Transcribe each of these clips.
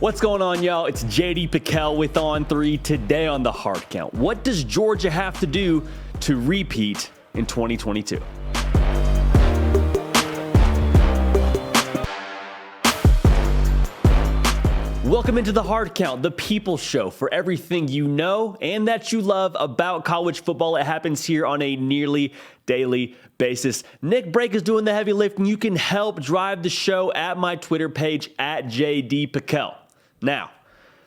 What's going on, y'all? It's JD Pickell with On 3 today on the Hard Count. What does Georgia have to do to repeat in 2022? Welcome into the Hard Count, the People's Show for everything you know and that you love about college football. It happens here on a nearly daily basis. Nick Brake is doing the heavy lifting. You can help drive the show at my Twitter page at JD Pickell. Now,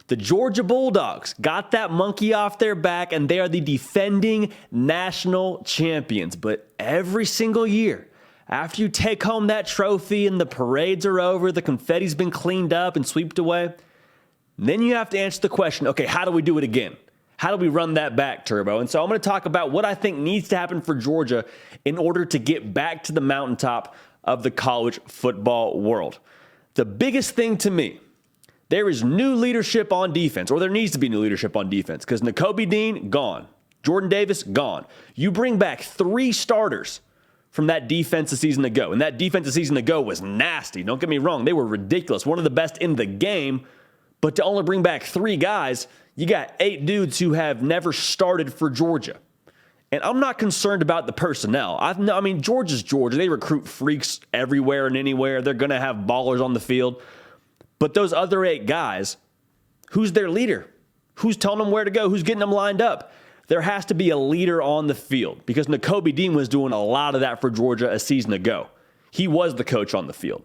the Georgia Bulldogs got that monkey off their back, and they are the defending national champions. But every single year, after you take home that trophy and the parades are over, the confetti's been cleaned up and swept away, then you have to answer the question, okay, how do we do it again? How do we run that back, Turbo? And so I'm going to talk about what I think needs to happen for Georgia in order to get back to the mountaintop of the college football world. The biggest thing to me, there is new leadership on defense, or there needs to be new leadership on defense, because Nakobe Dean, gone. Jordan Davis, gone. You bring back 3 starters from that defense a season ago, and that defense a season ago was nasty. Don't get me wrong. They were ridiculous. One of the best in the game, but to only bring back 3 guys, you got 8 dudes who have never started for Georgia. And I'm not concerned about the personnel. I mean, Georgia's Georgia. They recruit freaks everywhere and anywhere. They're going to have ballers on the field. But those other 8 guys, who's their leader? Who's telling them where to go? Who's getting them lined up? There has to be a leader on the field, because Nakobe Dean was doing a lot of that for Georgia a season ago. He was the coach on the field.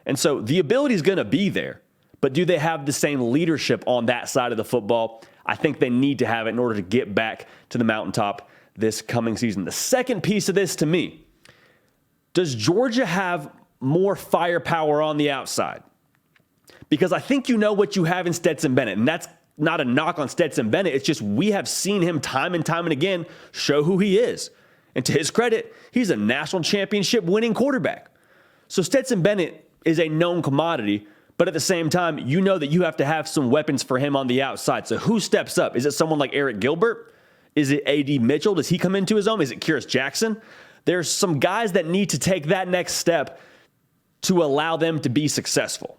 And so the ability is going to be there, but do they have the same leadership on that side of the football? I think they need to have it in order to get back to the mountaintop this coming season. The second piece of this to me, does Georgia have more firepower on the outside? Because I think you know what you have in Stetson Bennett, and that's not a knock on Stetson Bennett. It's just we have seen him time and time and again show who he is. And to his credit, he's a national championship winning quarterback. So Stetson Bennett is a known commodity, but at the same time, you know that you have to have some weapons for him on the outside. So who steps up? Is it someone like Eric Gilbert? Is it A.D. Mitchell? Does he come into his own? Is it Kyrus Jackson? There's some guys that need to take that next step to allow them to be successful.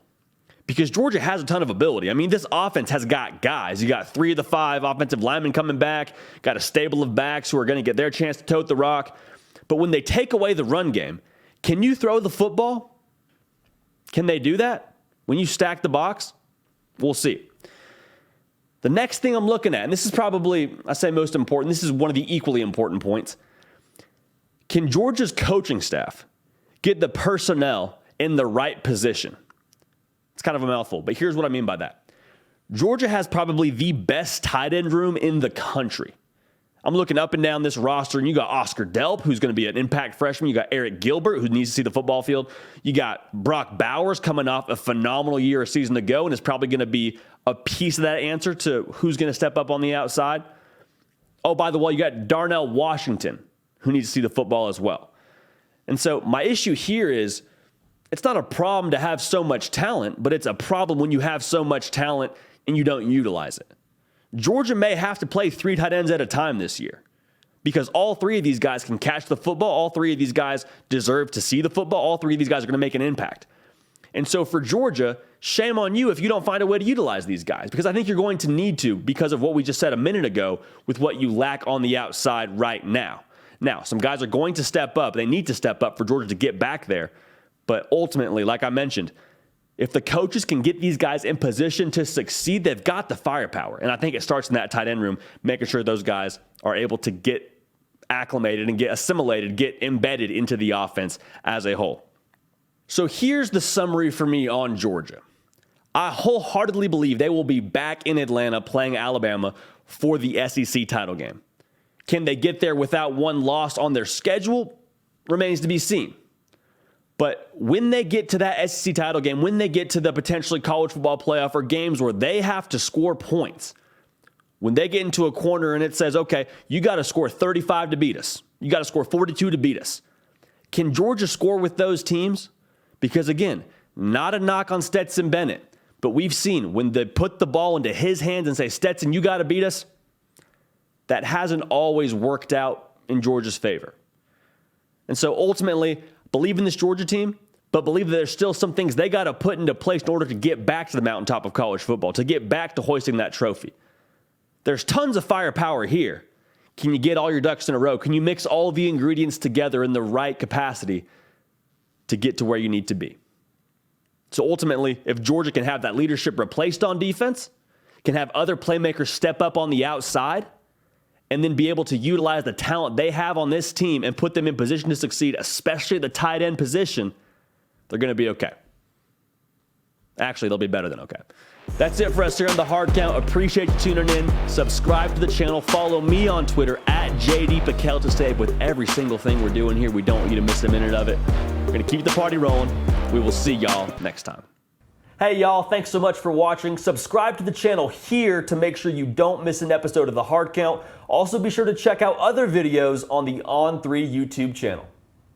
Because Georgia has a ton of ability. I mean, this offense has got guys. You got 3 of the 5 offensive linemen coming back, got a stable of backs who are going to get their chance to tote the rock. But when they take away the run game, can you throw the football? Can they do that? When you stack the box? We'll see. The next thing I'm looking at, and this is probably, I say most important, this is one of the equally important points. Can Georgia's coaching staff get the personnel in the right position? It's kind of a mouthful, but here's what I mean by that. Georgia has probably the best tight end room in the country. I'm looking up and down this roster, and you got Oscar Delp, who's going to be an impact freshman. You got Eric Gilbert, who needs to see the football field. You got Brock Bowers coming off a phenomenal year a season ago, and is probably going to be a piece of that answer to who's going to step up on the outside. Oh, by the way, you got Darnell Washington, who needs to see the football as well. And so my issue here is, it's not a problem to have so much talent, but it's a problem when you have so much talent and you don't utilize it. Georgia may have to play 3 tight ends at a time this year, because all 3 of these guys can catch the football. All 3 of these guys deserve to see the football. All 3 of these guys are going to make an impact. And so for Georgia, shame on you if you don't find a way to utilize these guys, because I think you're going to need to, because of what we just said a minute ago with what you lack on the outside right now. Now, some guys are going to step up. They need to step up for Georgia to get back there. But ultimately, like I mentioned, if the coaches can get these guys in position to succeed, they've got the firepower. And I think it starts in that tight end room, making sure those guys are able to get acclimated and get assimilated, get embedded into the offense as a whole. So here's the summary for me on Georgia. I wholeheartedly believe they will be back in Atlanta playing Alabama for the SEC title game. Can they get there without one loss on their schedule? Remains to be seen. But when they get to that SEC title game, when they get to the potentially college football playoff or games where they have to score points, when they get into a corner and it says, okay, you got to score 35 to beat us. You got to score 42 to beat us. Can Georgia score with those teams? Because again, not a knock on Stetson Bennett, but we've seen when they put the ball into his hands and say, Stetson, you got to beat us, that hasn't always worked out in Georgia's favor. And so ultimately, believe in this Georgia team, but believe that there's still some things they got to put into place in order to get back to the mountaintop of college football, to get back to hoisting that trophy. There's tons of firepower here. Can you get all your ducks in a row? Can you mix all the ingredients together in the right capacity to get to where you need to be? So ultimately, if Georgia can have that leadership replaced on defense, can have other playmakers step up on the outside, and then be able to utilize the talent they have on this team and put them in position to succeed, especially the tight end position, they're going to be okay. Actually, they'll be better than okay. That's it for us here on The Hard Count. Appreciate you tuning in. Subscribe to the channel. Follow me on Twitter at JDPiquel to stay up with every single thing we're doing here. We don't want you to miss a minute of it. We're going to keep the party rolling. We will see y'all next time. Hey y'all, thanks so much for watching. Subscribe to the channel here to make sure you don't miss an episode of The Hard Count. Also be sure to check out other videos on the On3 YouTube channel.